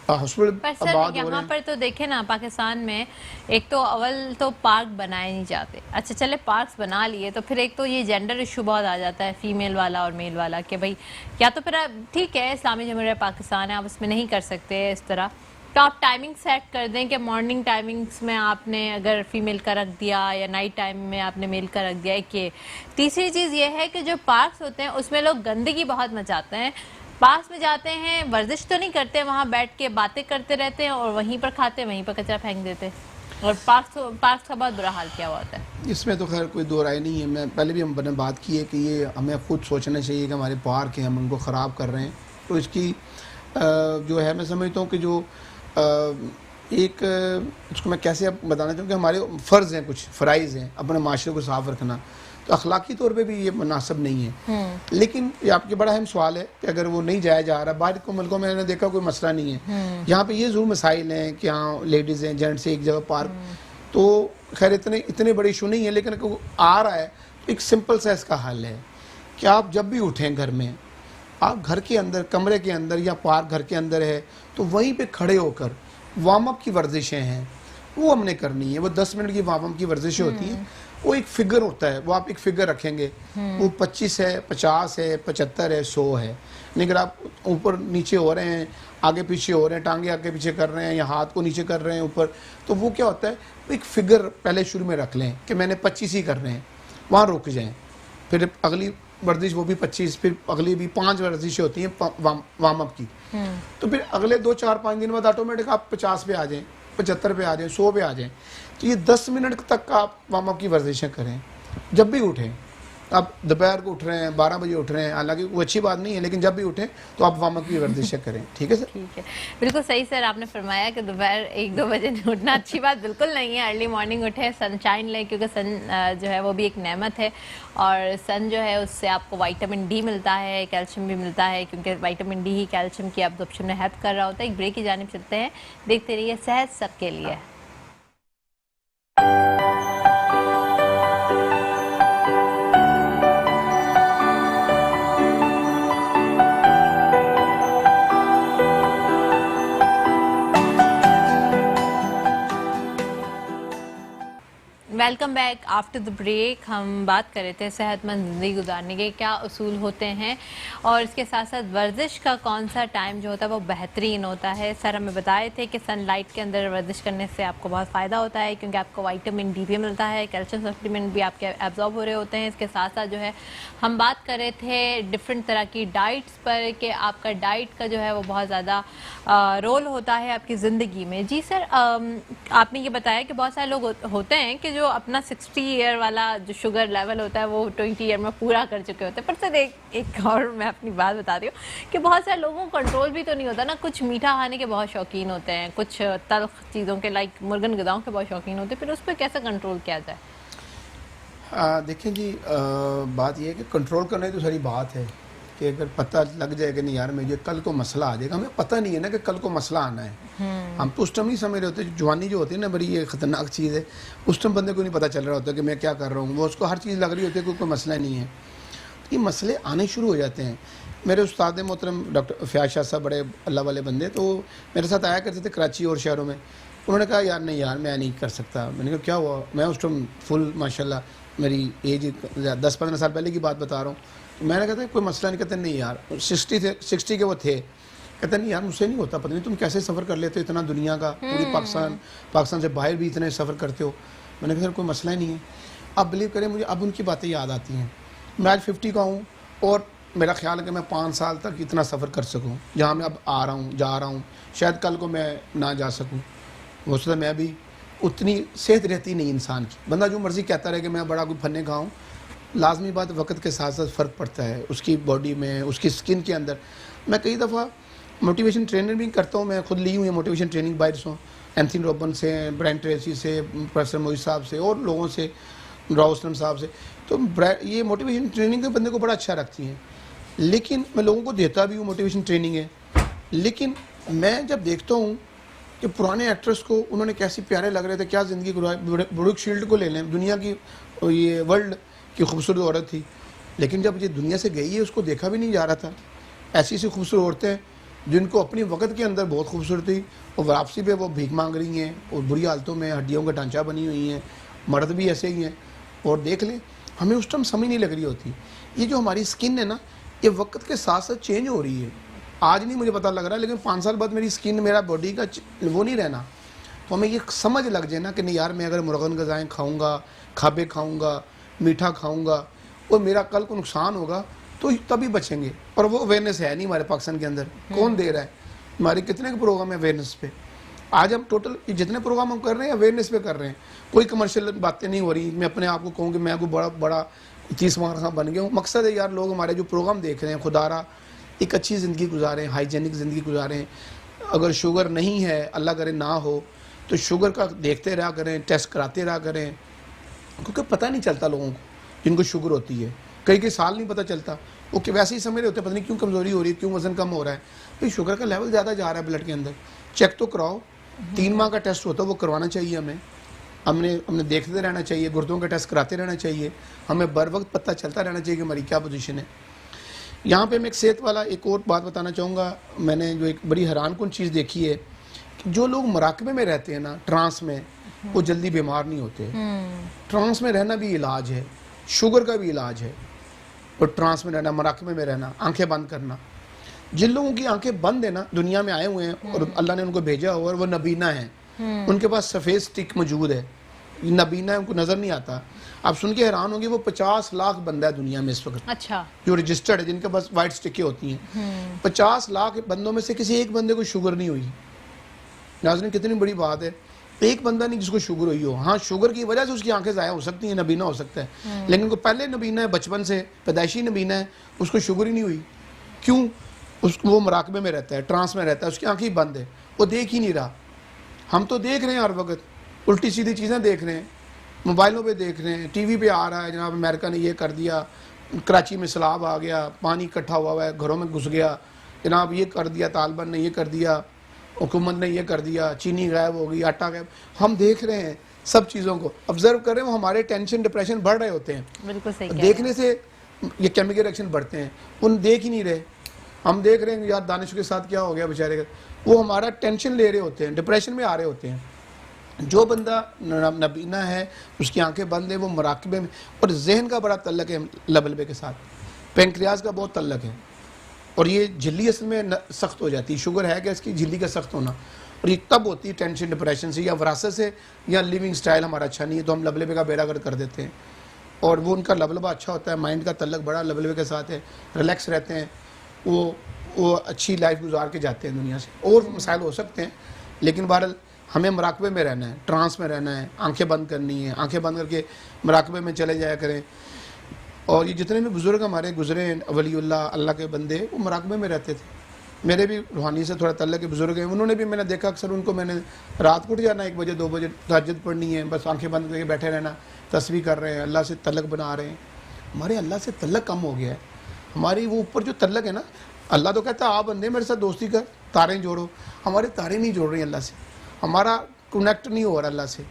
ہاسپٹل پر سر آباد ہو رہے یہاں ہیں, پر تو دیکھیں نا پاکستان میں ایک تو اول تو پارک بنائے نہیں جاتے. اچھا چلے پارکس بنا لیے تو پھر ایک تو یہ جینڈر ایشو بہت آ جاتا ہے, فیمیل والا اور میل والا, کہ بھائی یا تو پھر ٹھیک ہے اسلامی جمہوریہ پاکستان ہے آپ اس میں نہیں کر سکتے اس طرح, تو آپ ٹائمنگ سیٹ کر دیں کہ مارننگ ٹائمنگس میں آپ نے اگر فیمیل کا رکھ دیا یا نائٹ ٹائم میں آپ نے میل کا رکھ دیا. ایک یہ تیسری چیز یہ ہے کہ جو پارکس ہوتے ہیں اس میں لوگ گندگی بہت مچاتے ہیں. پارکس میں جاتے ہیں ورزش تو نہیں کرتے, وہاں بیٹھ کے باتیں کرتے رہتے ہیں اور وہیں پر کھاتے وہیں پر کچرا پھینک دیتے, اور پارکس کا بہت برا حال کیا ہوا ہوتا ہے. اس میں تو خیر کوئی دو رائے نہیں ہے. میں پہلے بھی ہم نے بات کی ہے کہ یہ ہمیں خود سوچنا چاہیے کہ ہمارے پارک ہیں ہم ان کو خراب کر رہے ہیں. تو اس کی جو ہے میں سمجھتا ہوں کہ جو ایک اس کو میں کیسے بتانا چاہوں کہ ہمارے فرض ہیں, کچھ فرائض ہیں اپنے معاشرے کو صاف رکھنا, تو اخلاقی طور پہ بھی یہ مناسب نہیں ہے. لیکن یہ آپ کے بڑا اہم سوال ہے کہ اگر وہ نہیں جایا جا رہا, باہر کو ملکوں میں نے دیکھا کوئی مسئلہ نہیں ہے, یہاں پہ یہ ضرور مسائل ہیں کہ ہاں لیڈیز ہیں جینٹس ایک جگہ پارک, تو خیر اتنے بڑے ایشو نہیں ہے. لیکن آ رہا ہے ایک سمپل سا اس کا حل ہے کہ آپ جب بھی اٹھیں گھر میں, آپ گھر کے اندر کمرے کے اندر یا پارک گھر کے اندر ہے تو وہیں پہ کھڑے ہو کر وارم اپ کی ورزشیں ہیں وہ ہم نے کرنی ہے. وہ 10 منٹ کی وارم اپ کی ورزشیں ہوتی ہیں, وہ ایک فگر ہوتا ہے, وہ آپ ایک فگر رکھیں گے, وہ 25 ہے 50 ہے 75 ہے 100 ہے. لیکن آپ اوپر نیچے ہو رہے ہیں, آگے پیچھے ہو رہے ہیں, ٹانگیں آگے پیچھے کر رہے ہیں یا ہاتھ کو نیچے کر رہے ہیں اوپر, تو وہ کیا ہوتا ہے ایک فگر پہلے شروع میں رکھ لیں کہ میں نے 25 ہی کر رہے ہیں, وہاں رک جائیں. پھر اگلی ورزش وہ بھی 25, پھر اگلی بھی 5 ورزشیں ہوتی ہیں وارم اپ کی. تو پھر اگلے 2-4-5 دن بعد آٹومیٹک آپ 50 پہ آ جائیں, 75 پہ آ جائیں, 100 پہ آ جائیں. تو یہ 10 منٹ تک آپ وارم اپ کی ورزشیں کریں جب بھی اٹھیں. آپ دوپہر کو اٹھ رہے ہیں 12 بجے اٹھ رہے ہیں, حالانکہ وہ اچھی بات نہیں ہے, لیکن جب بھی اٹھیں تو آپ وارم اپ کی ورزشیں کریں. ٹھیک ہے سر؟ ٹھیک ہے, بالکل صحیح سر. آپ نے فرمایا کہ دوپہر 1-2 بجے اٹھنا اچھی بات بالکل نہیں ہے. ارلی مارننگ اٹھیں, سن شائن لیں, کیونکہ سن جو ہے وہ بھی ایک نعمت ہے, اور سن جو ہے اس سے آپ کو وائٹامن ڈی ملتا ہے, کیلشیم بھی ملتا ہے, کیونکہ وائٹامن ڈی ہی کیلشیم کی ابزارپشن میں ہیلپ کر رہا ہوتا ہے. ایک بریک کی جانب چلتے ہیں, دیکھتے رہیے صحت سب کے لیے. Welcome back after the break. ہم بات کر رہے تھے صحت مند زندگی گزارنے کے کیا اصول ہوتے ہیں, اور اس کے ساتھ ساتھ ورزش کا کون سا ٹائم جو ہوتا ہے وہ بہترین ہوتا ہے. سر ہمیں بتائے تھے کہ سن لائٹ کے اندر ورزش کرنے سے آپ کو بہت فائدہ ہوتا ہے, کیونکہ آپ کو وائٹامن ڈی بھی ملتا ہے, کیلشیم سپلیمنٹ بھی آپ کے ایبزارب ہو رہے ہوتے ہیں. اس کے ساتھ ساتھ جو ہے ہم بات کر رہے تھے ڈفرینٹ طرح کی ڈائٹس پر, کہ آپ کا ڈائٹ کا جو ہے وہ بہت زیادہ رول ہوتا ہے آپ کی زندگی میں. جی سر, آپ نے یہ بتایا کہ بہت سارے لوگ ہوتے ہیں کہ جو اپنا 60 ایئر والا جو شوگر لیول ہوتا ہے وہ 20 ایئر میں پورا کر چکے ہوتے ہیں. پر سر ایک اور میں اپنی بات بتا رہی ہوں کہ بہت سارے لوگوں کو کنٹرول بھی تو نہیں ہوتا نا. کچھ میٹھا کھانے کے بہت شوقین ہوتے ہیں, کچھ تلخ چیزوں کے لائک مرغن غذاؤں کے بہت شوقین ہوتے ہیں, پھر اس پہ کیسے کنٹرول کیا جائے؟ دیکھیں جی, بات یہ ہے کہ کنٹرول کرنا تو ساری بات ہے کہ اگر پتہ لگ جائے کہ نہیں یار مجھے کل کو مسئلہ آ جائے گا, ہمیں پتہ نہیں ہے نا کہ کل کو مسئلہ آنا ہے. ہم تو اس ٹائم نہیں سمجھ رہے ہوتے. جوانی جو ہوتی ہے نا بڑی یہ خطرناک چیز ہے, اس ٹائم بندے کو نہیں پتہ چل رہا ہوتا کہ میں کیا کر رہا ہوں, وہ اس کو ہر چیز لگ رہی ہوتی ہے کہ کوئی مسئلہ نہیں ہے. یہ مسئلے آنے شروع ہو جاتے ہیں. میرے استاد محترم ڈاکٹر فیاض شاہ صاحب بڑے اللہ والے بندے, تو میرے ساتھ آیا کرتے تھے کراچی اور شہروں میں. انہوں نے کہا یار نہیں یار میں نہیں کر سکتا. میں نے کہا کیا ہوا؟ میں اس ٹائم فل ماشاء اللہ میری ایج 10-15 سال پہلے کی بات بتا رہا ہوں. میں نے کہا تھا کوئی مسئلہ نہیں. کہتے نہیں یار 60 کے وہ تھے. کہتے نہیں یار مجھ سے نہیں ہوتا, پتہ نہیں تم کیسے سفر کر لیتے ہو اتنا دنیا کا, پوری پاکستان سے باہر بھی اتنے سفر کرتے ہو. میں نے کہا سر کوئی مسئلہ ہی نہیں ہے. آپ بلیو کریں مجھے اب ان کی باتیں یاد آتی ہیں. میں آج 50 کا ہوں اور میرا خیال ہے کہ میں 5 سال تک اتنا سفر کر سکوں جہاں میں اب آ رہا ہوں جا رہا ہوں. شاید کل کو میں نہ جا سکوں. ہو سکتا ہے میں بھی اتنی صحت رہتی نہیں انسان کی. بندہ جو مرضی کہتا رہے کہ میں بڑا کوئی پھنے کھاؤں, لازمی بات وقت کے ساتھ ساتھ فرق پڑتا ہے اس کی باڈی میں, اس کی سکن کے اندر. میں کئی دفعہ موٹیویشن ٹرینر بھی کرتا ہوں, میں خود لی ہوں یہ موٹیویشن ٹریننگ باہر سے, اینتھنی روبن سے, برائن ٹریسی سے, پروفیسر موئی صاحب سے اور لوگوں سے, راؤسلم صاحب سے. تو یہ موٹیویشن ٹریننگ کے بندے کو بڑا اچھا رکھتی ہیں. لیکن میں لوگوں کو دیتا بھی ہوں موٹیویشن ٹریننگ ہے. لیکن میں جب دیکھتا ہوں کہ پرانے ایکٹرس کو انہوں نے کیسے پیارے لگ رہے تھے, کیا زندگی گزاری. بروک شیلڈ کو لے لیں, دنیا کی یہ ورلڈ کی خوبصورت عورت تھی, لیکن جب یہ دنیا سے گئی ہے اس کو دیکھا بھی نہیں جا رہا تھا. ایسی ایسی خوبصورت عورتیں جن کو اپنی وقت کے اندر بہت خوبصورت تھی, اور واپسی پہ وہ بھیک مانگ رہی ہیں اور بری حالتوں میں ہڈیوں کا ڈھانچہ بنی ہوئی ہیں. مرد بھی ایسے ہی ہیں. اور دیکھ لیں ہمیں اس ٹائم سمجھ نہیں لگ رہی ہوتی. یہ جو ہماری سکن ہے نا, یہ وقت کے ساتھ ساتھ چینج ہو رہی ہے. آج نہیں مجھے پتہ لگ رہا, لیکن 5 سال بعد میری سکن, میرا باڈی کا وہ نہیں رہنا. تو ہمیں یہ سمجھ لگ جائے نا کہ نہیں یار, میں اگر مرغن غذائیں کھاؤں گا, کھابے کھاؤں گا, میٹھا کھاؤں گا, اور میرا کل کو نقصان ہوگا تو تبھی بچیں گے. اور وہ اویئرنیس ہے نہیں ہمارے پاکستان کے اندر. کون دے رہا ہے؟ ہمارے کتنے کے پروگرام ہیں اویئرنیس پہ. آج ہم ٹوٹل جتنے پروگرام ہم کر رہے ہیں اویئرنیس پہ کر رہے ہیں. کوئی کمرشل باتیں نہیں ہو رہی. میں اپنے آپ کو کہوں کہ میں کوئی بڑا 30 ماہ خاں بن گیا ہوں. مقصد ہے یار لوگ ہمارے جو پروگرام دیکھ رہے ہیں خدا را ایک اچھی زندگی گزاریں, ہائیجینک زندگی گزاریں. اگر شوگر نہیں ہے, اللہ کرے نہ ہو, تو شوگر کا دیکھتے رہا کریں, ٹیسٹ کراتے رہا کریں, کیونکہ پتہ نہیں چلتا لوگوں کو جن کو شوگر ہوتی ہے. کئی سال نہیں پتہ چلتا, وہ کہ ویسے ہی سمجھ رہے ہوتے ہیں پتہ نہیں کیوں کمزوری ہو رہی ہے, کیوں وزن کم ہو رہا ہے. پھر شوگر کا لیول زیادہ جا رہا ہے بلڈ کے اندر. چیک تو کراؤ. 3 ماہ کا ٹیسٹ ہوتا ہے وہ کروانا چاہیے ہمیں. ہم نے دیکھتے رہنا چاہیے, گردوں کا ٹیسٹ کراتے رہنا چاہیے. ہمیں بر وقت پتہ چلتا رہنا چاہیے کہ ہماری کیا پوزیشن ہے. یہاں پہ میں ایک صحت والا ایک اور بات بتانا چاہوں گا. میں نے جو ایک بڑی حیران کن چیز دیکھی ہے کہ جو لوگ مراقبے میں رہتے ہیں نا, ٹرانس میں, وہ جلدی بیمار نہیں ہوتے. ٹرانس میں رہنا بھی علاج ہے, شوگر کا بھی علاج ہے. اور ٹرانس میں رہنا, مراقبے میں رہنا, آنکھیں بند کرنا. جن لوگوں کی آنکھیں بند ہیں نا, دنیا میں آئے ہوئے ہیں اور اللہ نے ان کو بھیجا ہوا ہے, وہ نبینہ ہیں. ان کے پاس سفید سٹک موجود ہے, نبینہ ان کو نظر نہیں آتا. آپ سن کے حیران ہوں گے, وہ 50 لاکھ بندہ ہے دنیا میں اس وقت. اچھا. جو رجسٹرڈ ہے, جن کے پاس وائٹ سٹکیں ہوتی ہیں. 50 لاکھ بندوں میں سے کسی ایک بندے کو شوگر نہیں ہوئی. ناظرین کتنی بڑی بات ہے, ایک بندہ نہیں جس کو شوگر ہوئی ہو. ہاں شوگر کی وجہ سے اس کی آنکھیں ضائع ہو سکتی ہیں, نبینہ ہو سکتا ہے, لیکن کو پہلے نبینہ ہے, بچپن سے پیدائشی نبینہ ہے, اس کو شوگر ہی نہیں ہوئی. کیوں؟ وہ مراقبے میں رہتا ہے, ٹرانس میں رہتا ہے, اس کی آنکھیں بند ہے, وہ دیکھ ہی نہیں رہا. ہم تو دیکھ رہے ہیں ہر وقت الٹی سیدھی چیزیں دیکھ رہے ہیں, موبائلوں پہ دیکھ رہے ہیں, ٹی وی پہ آ رہا ہے جناب امریکہ نے یہ کر دیا, کراچی میں سیلاب آ گیا, پانی اکٹھا ہوا ہے, گھروں میں گھس گیا, جناب یہ کر دیا, طالبان نے یہ کر دیا, حکومت نے یہ کر دیا, چینی غائب ہو گئی, آٹا غائب. ہم دیکھ رہے ہیں سب چیزوں کو, آبزرو کر رہے ہیں. وہ ہمارے ٹینشن ڈپریشن بڑھ رہے ہوتے ہیں. بالکل صحیح. دیکھنے سے یہ کیمیکل ریئیکشن بڑھتے ہیں, ان دیکھ ہی نہیں رہے. ہم دیکھ رہے ہیں یار دانش کے ساتھ کیا ہو گیا بیچارے کا, وہ ہمارا ٹینشن لے رہے ہوتے ہیں, ڈپریشن میں آ رہے ہوتے ہیں. جو بندہ نبینہ ہے, اس کی آنکھیں بند ہیں, وہ مراقبے میں, اور ذہن کا بڑا تعلق ہے لبلبے کے ساتھ, پینکریاز کا بہت تعلق ہے. اور یہ جھلی اصل میں سخت ہو جاتی ہے. شوگر ہے کہ اس کی جھلی کا سخت ہونا, اور یہ تب ہوتی ہے ٹینشن ڈپریشن سے, یا وراثت سے, یا لیونگ سٹائل ہمارا اچھا نہیں ہے, تو ہم لبلبے کا بیڑا گرد کر دیتے ہیں. اور وہ ان کا لبلبہ اچھا ہوتا ہے, مائنڈ کا تعلق بڑا لبلبے کے ساتھ ہے, ریلیکس رہتے ہیں, وہ اچھی لائف گزار کے جاتے ہیں دنیا سے. اور مسائل ہو سکتے ہیں, لیکن بہرحال ہمیں مراقبے میں رہنا ہے, ٹرانس میں رہنا ہے, آنکھیں بند کرنی ہے, آنکھیں بند کر کے مراقبے میں چلے جایا کریں. اور یہ جتنے بھی بزرگ ہمارے گزرے ہیں, ولی اللہ, اللہ کے بندے, وہ مراقبے میں رہتے تھے. میرے بھی روحانی سے تھوڑا تعلق کے بزرگ ہیں, انہوں نے بھی, میں نے دیکھا اکثر ان کو, میں نے رات کو اٹھ جانا 1 بجے 2 بجے, تہجد پڑھنی ہے, بس آنکھیں بند کر کے بیٹھے رہنا, تسبیح کر رہے ہیں, اللہ سے تعلق بنا رہے ہیں. ہمارے اللہ سے تعلق کم ہو گیا ہے. ہماری وہ اوپر جو تعلق ہے نا, اللہ تو کہتا ہے آپ بندے میرے ساتھ دوستی کر, تاریں جوڑو. ہمارے تاریں نہیں جوڑ رہی اللہ سے, ہمارا کنیکٹ نہیں ہو رہا اللہ سے,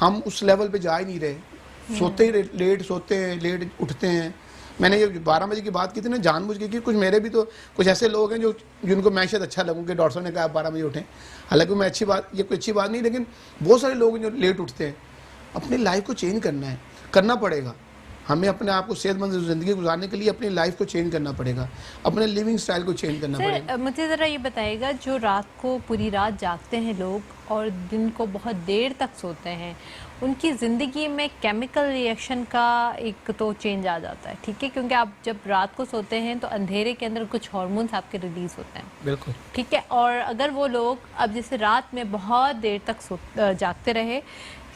ہم اس لیول پہ جا ہی نہیں رہے. سوتے ہی لیٹ سوتے ہیں, لیٹ اٹھتے ہیں. میں نے یہ 12 بجے کی بات کی تھی نا, جان بوجھ کے کی. کچھ میرے بھی تو کچھ ایسے لوگ ہیں جو جن کو میں شاید اچھا لگوں کہ ڈاکٹر صاحب نے کہا 12 بجے اٹھیں, حالانکہ میں اچھی بات, یہ کوئی اچھی بات نہیں, لیکن بہت سارے لوگ ہیں جو لیٹ اٹھتے ہیں. اپنی لائف کو چینج کرنا ہے, کرنا پڑے گا. ہمیں اپنے آپ کو صحت مند زندگی گزارنے کے لیے اپنی لائف کو چینج کرنا پڑے گا, اپنے لیونگ سٹائل کو چینج کرنا پڑے گا. مجھے ذرا یہ بتائیے گا, جو رات کو پوری رات جاگتے ہیں لوگ اور دن کو بہت دیر تک سوتے ہیں, ان کی زندگی میں کیمیکل ریئیکشن کا ایک تو چینج آ جاتا ہے, ٹھیک ہے, کیونکہ آپ جب رات کو سوتے ہیں تو اندھیرے کے اندر کچھ ہارمونس آپ کے ریلیز ہوتے ہیں, بالکل ٹھیک ہے, اور اگر وہ لوگ اب جیسے رات میں بہت دیر تک جاگتے رہے,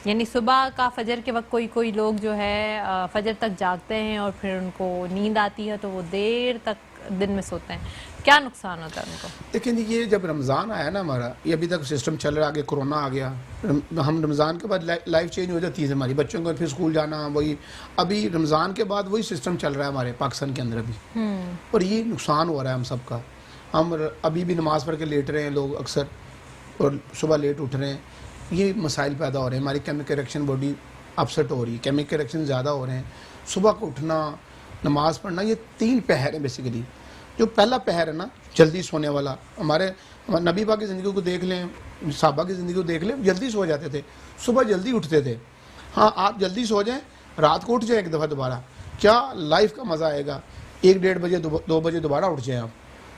یعنی صبح کا فجر کے وقت کوئی لوگ جو ہے فجر تک جاگتے ہیں اور پھر ان کو نیند آتی ہے تو وہ دیر تک دن میں سوتے ہیں, کیا نقصان ہوتا ہے ان کو؟ لیکن یہ جب رمضان آیا نا ہمارا, یہ ابھی تک سسٹم چل رہا, آگے کرونا آ گیا, ہم رمضان کے بعد لائف چینج ہو جاتی ہے ہماری, بچوں کو پھر اسکول جانا, وہی ابھی رمضان کے بعد وہی سسٹم چل رہا ہے ہمارے پاکستان کے اندر ابھی, اور یہ نقصان ہو رہا ہے ہم سب کا. ہم ابھی بھی نماز پڑھ کے لیٹ رہے ہیں لوگ اکثر, اور صبح لیٹ اٹھ رہے ہیں, یہ مسائل پیدا ہو رہے ہیں, ہماری کیمیکل ریئیکشن باڈی اپسٹ ہو رہی ہے, کیمیکل ریئیکشن زیادہ ہو رہے ہیں. صبح کو اٹھنا, نماز پڑھنا, یہ 3 پہر ہیں بیسیکلی. جو پہلا پہر ہے نا جلدی سونے والا, ہمارے نبی پاک کی زندگی کو دیکھ لیں, صحابہ کی زندگی کو دیکھ لیں, جلدی سو جاتے تھے, صبح جلدی اٹھتے تھے. ہاں آپ جلدی سو جائیں, رات کو اٹھ جائیں ایک دفعہ دوبارہ, کیا لائف کا مزہ آئے گا. 1-1:30 بجے 2 بجے دوبارہ اٹھ جائیں آپ,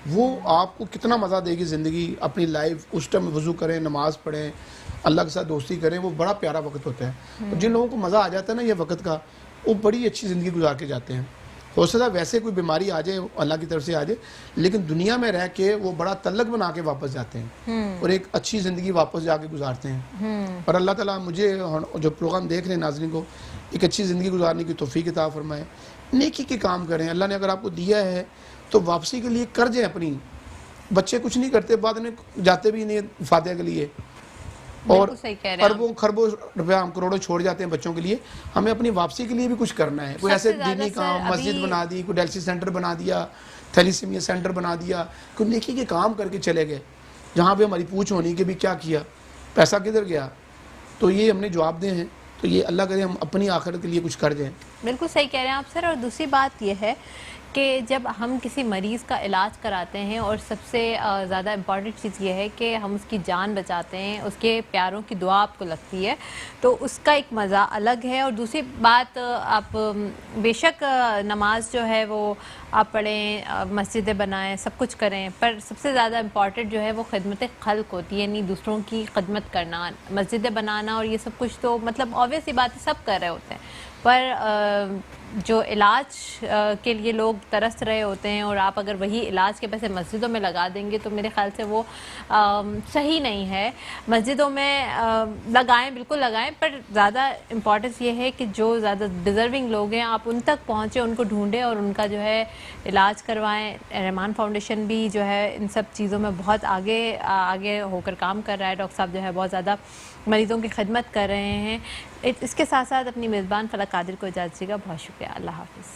وہ آپ کو کتنا مزہ دے گی زندگی, اپنی لائف. اس ٹائم وضو کریں, نماز پڑھیں, اللہ کے ساتھ دوستی کریں, وہ بڑا پیارا وقت ہوتا ہے. اور جن لوگوں کو مزہ آ جاتا ہے نا یہ وقت کا, وہ بڑی اچھی زندگی گزار کے جاتے ہیں. ہو سکتا ہے ویسے کوئی بیماری آ جائے, اللہ کی طرف سے آ جائے, لیکن دنیا میں رہ کے وہ بڑا تعلق بنا کے واپس جاتے ہیں اور ایک اچھی زندگی واپس جا کے گزارتے ہیں. اور اللہ تعالیٰ مجھے جو پروگرام دیکھ رہے ہیں ناظرین کو ایک اچھی زندگی گزارنے کی توفیق عطا فرمائے. نیکی کے کام کریں, اللہ نے اگر آپ کو دیا ہے تو واپسی کے لیے کر جائیں اپنی. بچے کچھ نہیں کرتے, بعد میں جاتے بھی نہیں فاتحہ کے لیے, اور اربوں خربوں روپیہ ہم کروڑوں چھوڑ جاتے ہیں بچوں کے لیے. ہمیں اپنی واپسی کے لیے بھی کچھ کرنا ہے. کوئی ایسے دینی کام, مسجد بنا دی, کوئی ڈائلسس سینٹر بنا دیا, تھیلیسیمیا سینٹر بنا دیا, کوئی نیکی کے کام کر کے چلے گئے جہاں پہ ہماری پوچھ ہونی کہ بھی کیا کیا, پیسہ کدھر گیا. تو یہ ہم نے جواب دے ہیں, تو یہ اللہ کرے ہم اپنی آخرت کے لیے کچھ کر جائیں. بالکل صحیح کہہ رہے ہیں آپ سر. اور دوسری بات یہ ہے کہ جب ہم کسی مریض کا علاج کراتے ہیں, اور سب سے زیادہ امپورٹنٹ چیز یہ ہے کہ ہم اس کی جان بچاتے ہیں, اس کے پیاروں کی دعا آپ کو لگتی ہے, تو اس کا ایک مزہ الگ ہے. اور دوسری بات, آپ بے شک نماز جو ہے وہ آپ پڑھیں, مسجدیں بنائیں, سب کچھ کریں, پر سب سے زیادہ امپورٹنٹ جو ہے وہ خدمت خلق ہوتی ہے, یعنی دوسروں کی خدمت کرنا. مسجدیں بنانا اور یہ سب کچھ تو مطلب obvious بات ہے, سب کر رہے ہوتے ہیں, پر جو علاج کے لیے لوگ ترس رہے ہوتے ہیں, اور آپ اگر وہی علاج کے پیسے مسجدوں میں لگا دیں گے تو میرے خیال سے وہ صحیح نہیں ہے. مسجدوں میں لگائیں, بالکل لگائیں, پر زیادہ امپورٹنس یہ ہے کہ جو زیادہ ڈیزرونگ لوگ ہیں آپ ان تک پہنچیں, ان کو ڈھونڈیں اور ان کا جو ہے علاج کروائیں. رحمان فاؤنڈیشن بھی جو ہے ان سب چیزوں میں بہت آگے ہو کر کام کر رہا ہے. ڈاکٹر صاحب جو ہے بہت زیادہ مریضوں کی خدمت کر رہے ہیں. اس کے ساتھ ساتھ اپنی میزبان فلک قادر کو اجازت دیجیے گا. بہت شکریہ. اللہ حافظ.